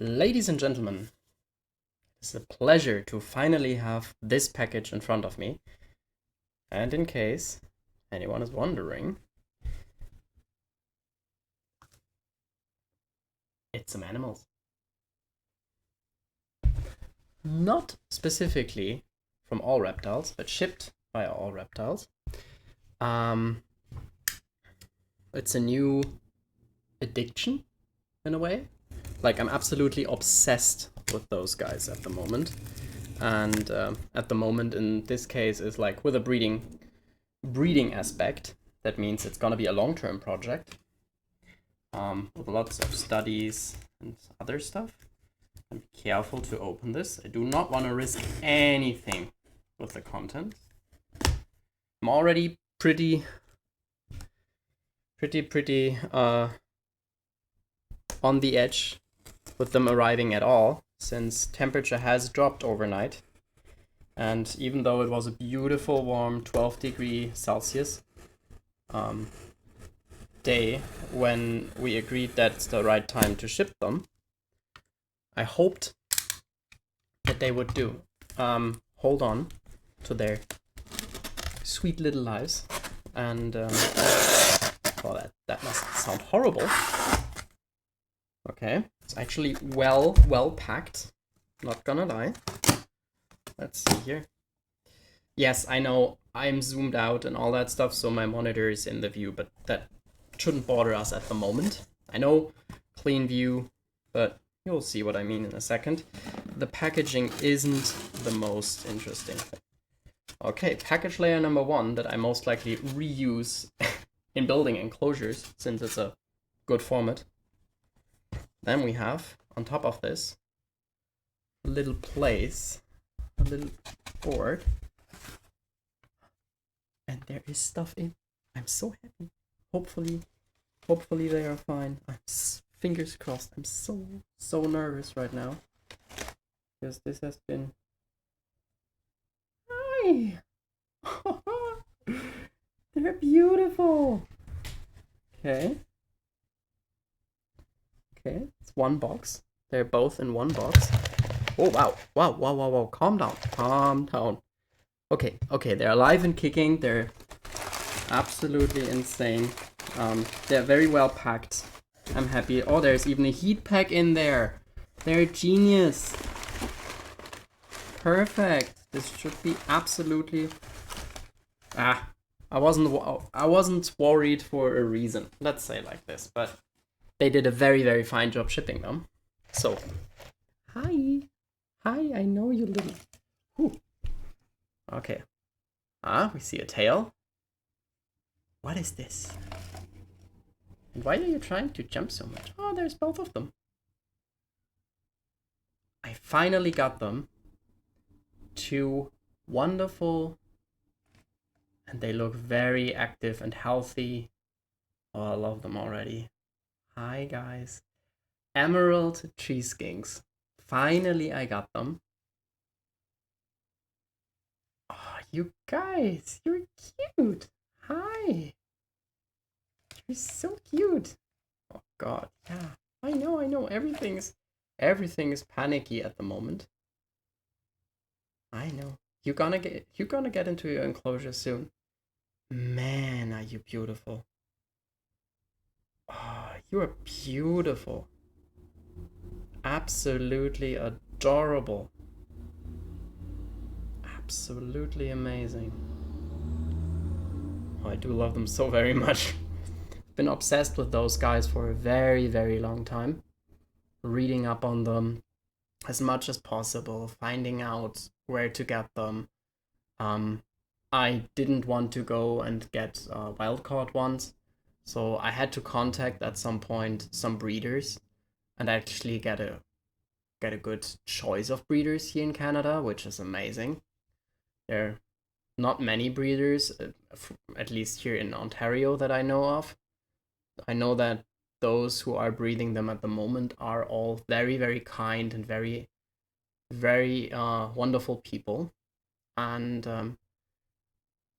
Ladies and gentlemen, it's a pleasure to finally have this package in front of me. And in case anyone is wondering, it's some animals. Not specifically from All Reptiles, but shipped by All Reptiles. It's a new addiction in a way. Like, I'm absolutely obsessed with those guys at the moment. And at the moment, in this case, is like with a breeding aspect. That means it's gonna be a long-term project with lots of studies and other stuff. I'm careful to open this. I do not want to risk anything with the content. I'm already pretty on the edge with them arriving at all, since temperature has dropped overnight. And even though it was a beautiful warm 12°C day when we agreed that's the right time to ship them, I hoped that they would do hold on to their sweet little lives. And well, that must sound horrible. Okay, it's actually well packed, not gonna lie. Let's see here. Yes, I know I'm zoomed out and all that stuff, so my monitor is in the view, but that shouldn't bother us at the moment. I know, clean view, but you'll see what I mean in a second. The packaging isn't the most interesting thing. Okay, package layer number 1 that I most likely reuse in building enclosures, since it's a good format. Then we have, on top of this, a little place, a little board. And there is stuff in. I'm so happy. Hopefully they are fine. Fingers crossed. I'm so nervous right now, because this has been... Hi! They're beautiful! Okay, it's one box. They're both in one box. Oh, wow. Calm down. Okay, they're alive and kicking. They're absolutely insane. They're very well packed. I'm happy. Oh, there's even a heat pack in there. They're genius. Perfect. This should be absolutely... I wasn't worried for a reason. Let's say like this, but they did a very fine job shipping them. So, hi, I know you little... Whew. Okay. We see a tail. What is this? And why are you trying to jump so much? Oh, there's both of them. I finally got them. 2 wonderful, and they look very active and healthy. Oh, I love them already. Hi guys. Emerald tree skinks. Finally I got them. Oh, you guys, you're cute. Hi. You're so cute. Oh god, yeah. I know. Everything is panicky at the moment. I know. You're gonna get into your enclosure soon. Man, are you beautiful. Oh, you are beautiful. Absolutely adorable. Absolutely amazing. Oh, I do love them so very much. Been obsessed with those guys for a very long time. Reading up on them as much as possible, finding out where to get them. I didn't want to go and get wild caught ones, so I had to contact at some point some breeders and actually get a good choice of breeders here in Canada, which is amazing. There are not many breeders, at least here in Ontario, that I know of. I know that those who are breeding them at the moment are all very kind and very wonderful people. And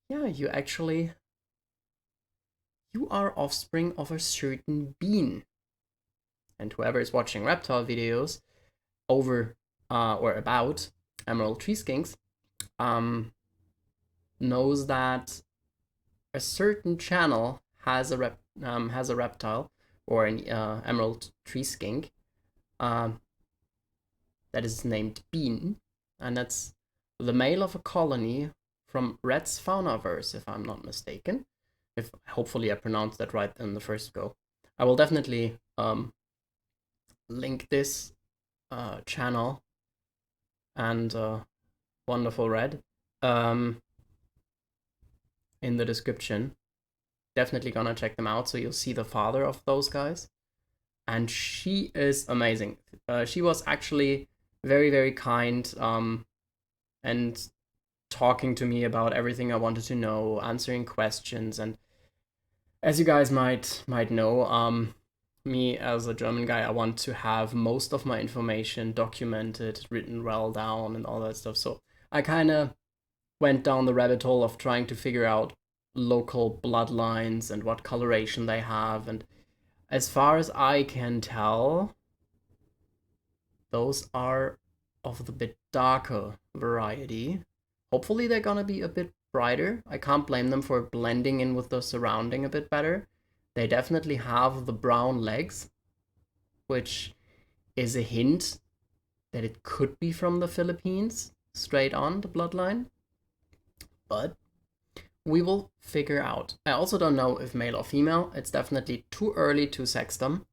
yeah, you are offspring of a certain bean. And whoever is watching reptile videos over or about emerald tree skinks knows that a certain channel has a reptile or an emerald tree skink that is named Bean, and that's the male of a colony from Red's Faunaverse, if I'm not mistaken. If hopefully I pronounced that right in the first go. I will definitely link this channel and wonderful Red in the description. Definitely gonna check them out, so you'll see the father of those guys. And she is amazing. She was actually very, very kind and talking to me about everything I wanted to know, answering questions. And as you guys might know, me as a German guy, I want to have most of my information documented, written well down, and all that stuff. So I kind of went down the rabbit hole of trying to figure out local bloodlines and what coloration they have. And as far as I can tell, those are of the bit darker variety. Hopefully they're gonna be a bit brighter. I can't blame them for blending in with the surrounding a bit better. They definitely have the brown legs, which is a hint that it could be from the Philippines, straight on the bloodline. But we will figure out. I also don't know if male or female. It's definitely too early to sex them,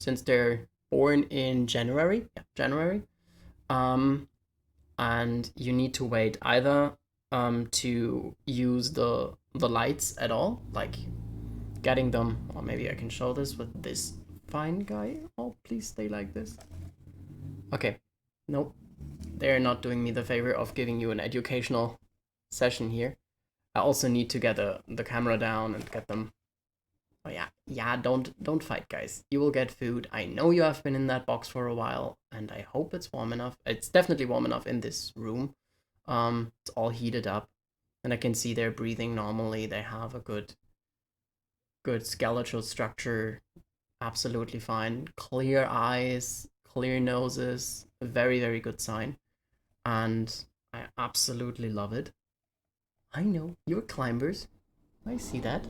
since they're born in January. Yeah, January. And you need to wait either to use the lights at all, like getting them, or maybe I can show this with this fine guy. Oh, please stay like this. Okay, nope. They're not doing me the favor of giving you an educational session here. I also need to get the camera down and get them. Oh yeah, don't fight, guys. You will get food. I know you have been in that box for a while, and I hope it's warm enough. It's definitely warm enough in this room. It's all heated up, and I can see they're breathing normally. They have a good skeletal structure, absolutely fine. Clear eyes, clear noses, a very, very good sign. And I absolutely love it. I know, you're climbers. I see that.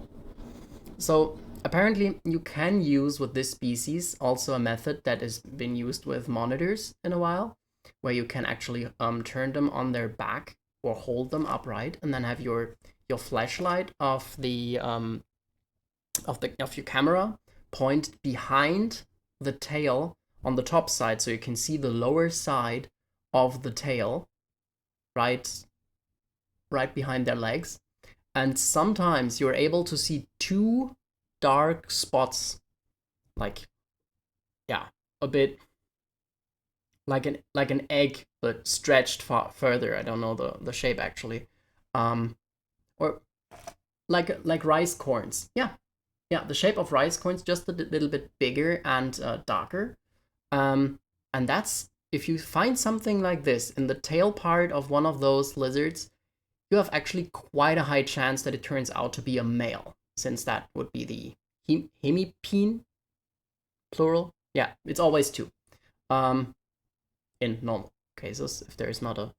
So apparently you can use with this species also a method that has been used with monitors in a while, where you can actually turn them on their back or hold them upright, and then have your flashlight of your camera point behind the tail on the top side, so you can see the lower side of the tail, right behind their legs. And sometimes you're able to see two dark spots, like, yeah, a bit like an egg, but stretched further. I don't know the shape actually, or like rice corns. Yeah, the shape of rice corns, just a little bit bigger and darker. And that's, if you find something like this in the tail part of one of those lizards, you have actually quite a high chance that it turns out to be a male, since that would be the hemipene, plural. Yeah, it's always two. In normal cases, if there's not a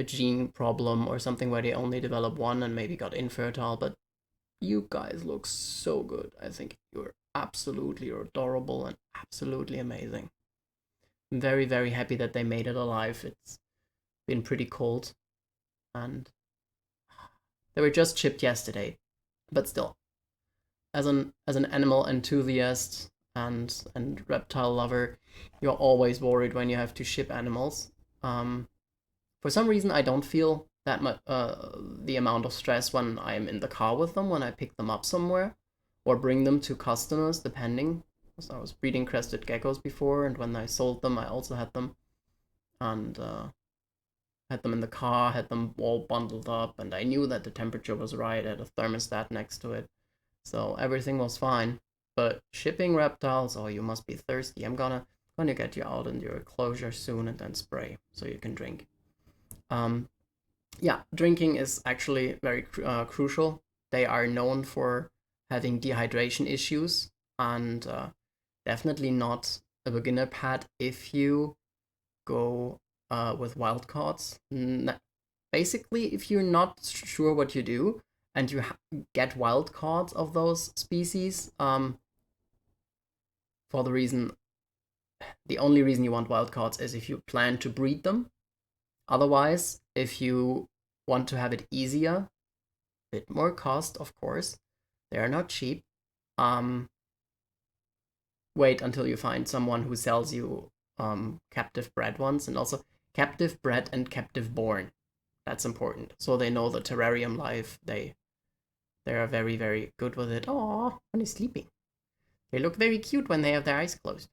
gene problem or something where they only develop one and maybe got infertile. But you guys look so good. I think you're adorable and absolutely amazing. I'm very, very happy that they made it alive. It's been pretty cold, and they were just shipped yesterday. But still, as an animal enthusiast and reptile lover, you're always worried when you have to ship animals. For some reason, I don't feel that much the amount of stress when I'm in the car with them, when I pick them up somewhere or bring them to customers, depending. So I was breeding crested geckos before, and when I sold them, I also had them, and had them in the car, had them all bundled up, and I knew that the temperature was right. I had a thermostat next to it, so everything was fine. But shipping reptiles, oh, you must be thirsty. I'm gonna get you out in your enclosure soon and then spray so you can drink. Yeah, drinking is actually very crucial. They are known for having dehydration issues, and definitely not a beginner pet if you go with wild caughts. Basically, if you're not sure what you do and you get wild caughts of those species, for the only reason you want wild caughts is if you plan to breed them. Otherwise, if you want to have it easier, a bit more cost, of course, they are not cheap. Wait until you find someone who sells you captive bred ones, and also captive bred and captive born. That's important. So they know the terrarium life. They are very, very good with it. Oh, one is sleeping. They look very cute when they have their eyes closed.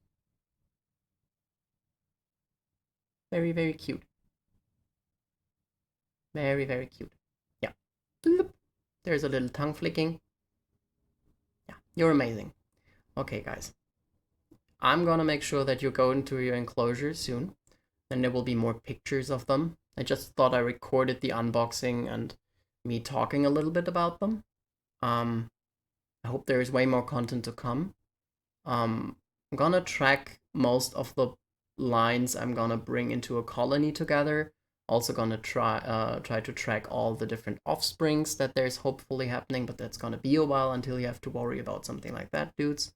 Very, very cute. Very, very cute. Yeah. There's a little tongue flicking. Yeah, you're amazing. Okay, guys. I'm gonna make sure that you go into your enclosure soon. Then there will be more pictures of them. I just thought I recorded the unboxing and me talking a little bit about them. I hope there is way more content to come. I'm gonna track most of the lines I'm gonna bring into a colony together. Also gonna try to track all the different offsprings that there's hopefully happening, but that's gonna be a while until you have to worry about something like that, dudes.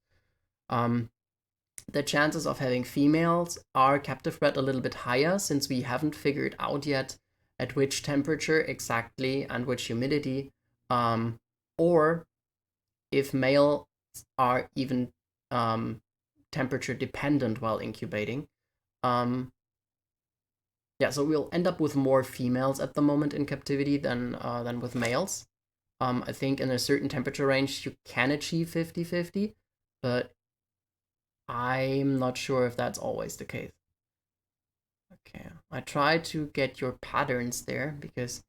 The chances of having females are captive bred a little bit higher since we haven't figured out yet at which temperature exactly and which humidity, or if males are even temperature dependent while incubating. Yeah, so we'll end up with more females at the moment in captivity than with males. I think in a certain temperature range you can achieve 50-50, but I'm not sure if that's always the case. Okay, I try to get your patterns there because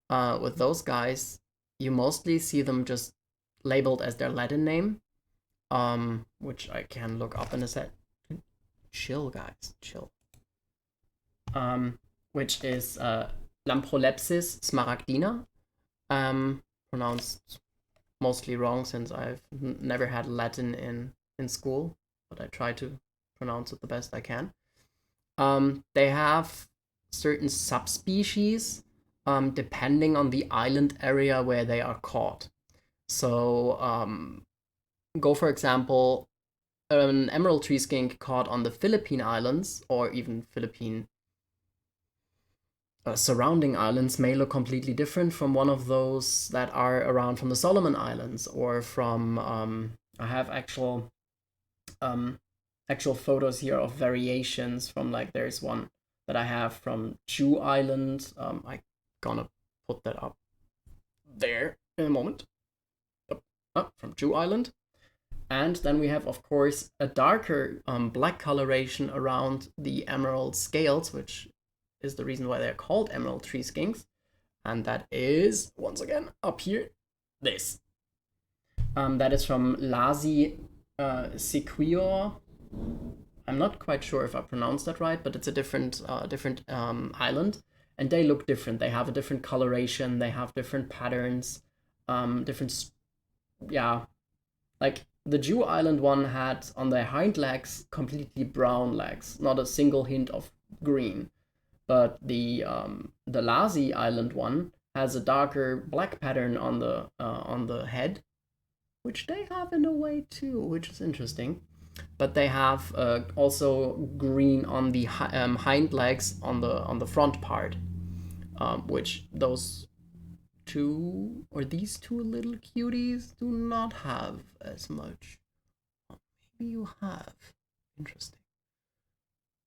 with those guys, you mostly see them just labeled as their Latin name, which I can look up in a sec. Chill, guys, chill. Which is Lamprolepsis smaragdina, pronounced mostly wrong since I've never had Latin in school, but I try to pronounce it the best I can. They have certain subspecies depending on the island area where they are caught. So, go for example, an emerald tree skink caught on the Philippine Islands or even Philippine surrounding islands may look completely different from one of those that are around from the Solomon Islands or from I have actual photos here of variations from, like, there's one that I have from Jew Island. I gonna put that up there in a moment. From Jew Island. And then we have, of course, a darker black coloration around the emerald scales, which is the reason why they're called emerald tree skinks. And that is, once again, up here, this. That is from Lazi Sequior. I'm not quite sure if I pronounced that right, but it's a different island. And they look different. They have a different coloration. They have different patterns. Like the Jew Island one had on their hind legs completely brown legs, not a single hint of green. But the Lazi Island one has a darker black pattern on the head, which they have in a way too, which is interesting. But they have also green on the hind legs on the front part, which those two or these two little cuties do not have as much. Maybe you have. Interesting.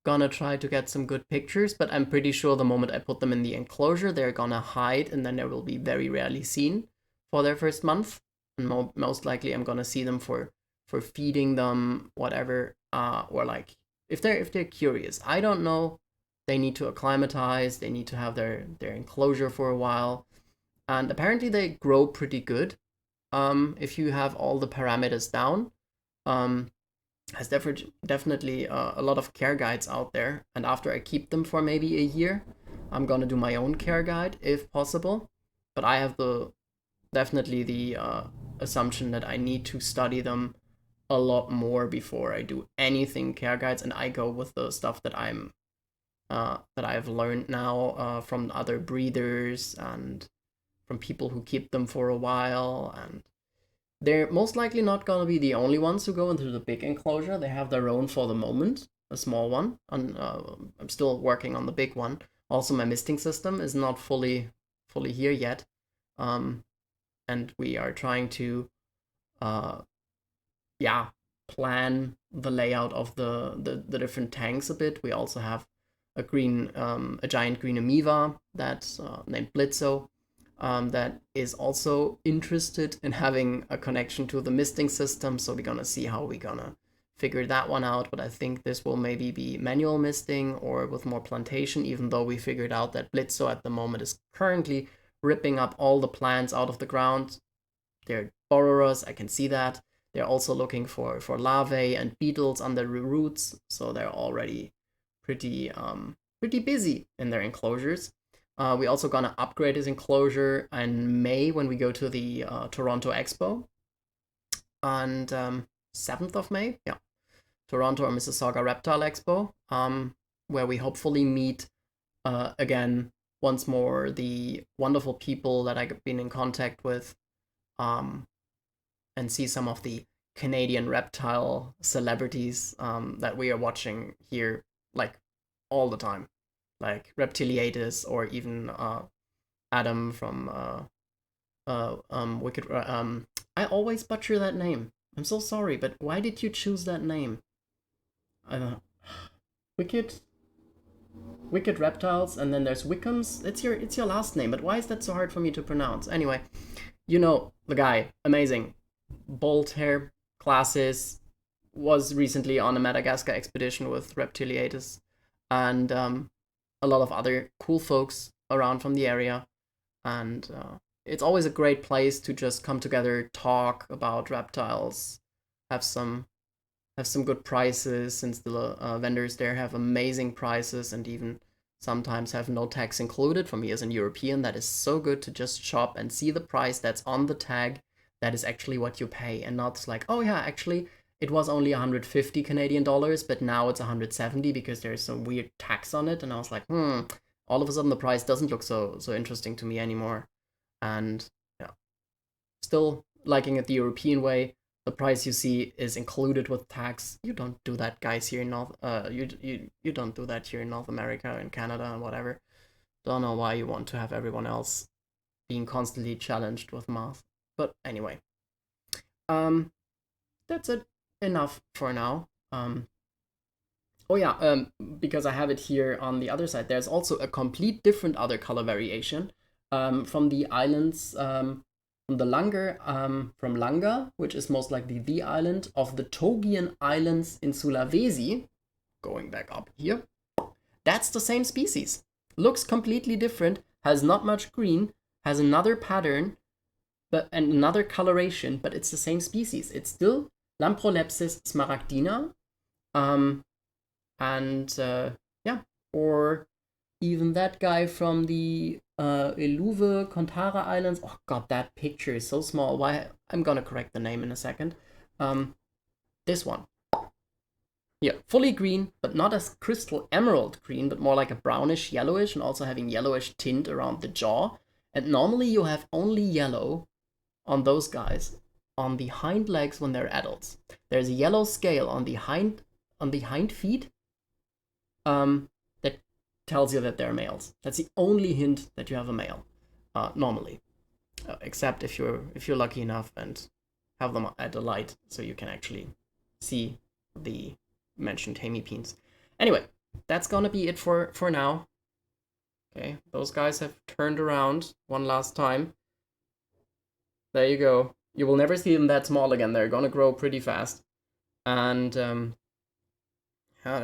Gonna try to get some good pictures, but I'm pretty sure the moment I put them in the enclosure, they're gonna hide and then they will be very rarely seen for their first month. And most likely I'm gonna see them for feeding them, whatever, or like if they're curious. I don't know. They need to acclimatize. They need to have their enclosure for a while, and apparently they grow pretty good. If you have all the parameters down, has definitely a lot of care guides out there. And after I keep them for maybe a year, I'm gonna do my own care guide if possible. But I have definitely the assumption that I need to study them a lot more before I do anything care guides, and I go with the stuff that I've learned now from other breeders and from people who keep them for a while. And they're most likely not gonna be the only ones who go into the big enclosure. They have their own for the moment, a small one, and I'm still working on the big one. Also, my misting system is not fully here yet, and we are trying to plan the layout of the different tanks a bit. We also have a giant green amoeba that's named Blitzo, that is also interested in having a connection to the misting system. So we're gonna see how we're gonna figure that one out. But I think this will maybe be manual misting or with more plantation, even though we figured out that Blitzo at the moment is currently ripping up all the plants out of the ground. They're borrowers, I can see that. They're also looking for larvae and beetles under the roots, so they're already pretty busy in their enclosures. We also gonna upgrade his enclosure in May when we go to the Toronto Expo, and 7th of May, yeah, Toronto or Mississauga Reptile Expo, where we hopefully meet again once more the wonderful people that I've been in contact with, and see some of the Canadian reptile celebrities that we are watching here like all the time, like Reptiliatus or even Adam from Wicked. I always butcher that name. I'm so sorry, but why did you choose that name? Wicked Reptiles, and then there's Wickham's. It's your last name, but why is that so hard for me to pronounce? Anyway, you know the guy, amazing, bold hair, glasses, was recently on a Madagascar expedition with Reptiliatus, and a lot of other cool folks around from the area. And it's always a great place to just come together, talk about reptiles, have some good prices, since the vendors there have amazing prices and even sometimes have no tax included. For me as an European, that is so good to just shop and see the price that's on the tag. That is actually what you pay, and not like, oh yeah, actually it was only 150 Canadian dollars, but now it's 170 because there's some weird tax on it. And I was like, all of a sudden the price doesn't look so interesting to me anymore. And yeah, still liking it the European way. The price you see is included with tax. You don't do that, guys, here in you don't do that here in North America and Canada and whatever. Don't know why you want to have everyone else being constantly challenged with math. But anyway, that's it. Enough for now. Because I have it here on the other side, there's also a complete different other color variation from the islands, from Langa, which is most likely the island of the Togian Islands in Sulawesi. Going back up here, that's the same species. Looks completely different, has not much green, has another pattern, and another coloration, but it's the same species. It's still Lamprolepsis smaragdina, or even that guy from the Eluve Kontara Islands. Oh god, that picture is so small. Why? I'm gonna correct the name in a second. This one. Yeah, fully green, but not as crystal emerald green, but more like a brownish yellowish, and also having yellowish tint around the jaw. And normally you have only yellow on those guys on the hind legs when they're adults. There's a yellow scale on the hind feet that tells you that they're males. That's the only hint that you have a male, normally, except if you're lucky enough and have them at the light, so you can actually see the mentioned hemipenes. Anyway, that's gonna be it for now. Okay, those guys have turned around one last time. There you go. You will never see them that small again. They're gonna grow pretty fast. And there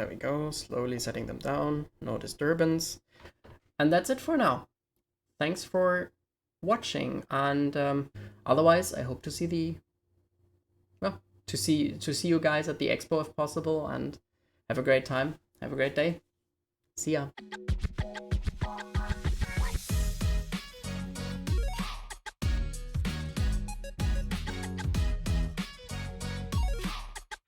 we go. Slowly setting them down. No disturbance. And that's it for now. Thanks for watching. And otherwise, I hope to see to see you guys at the expo if possible. And have a great time. Have a great day. See ya.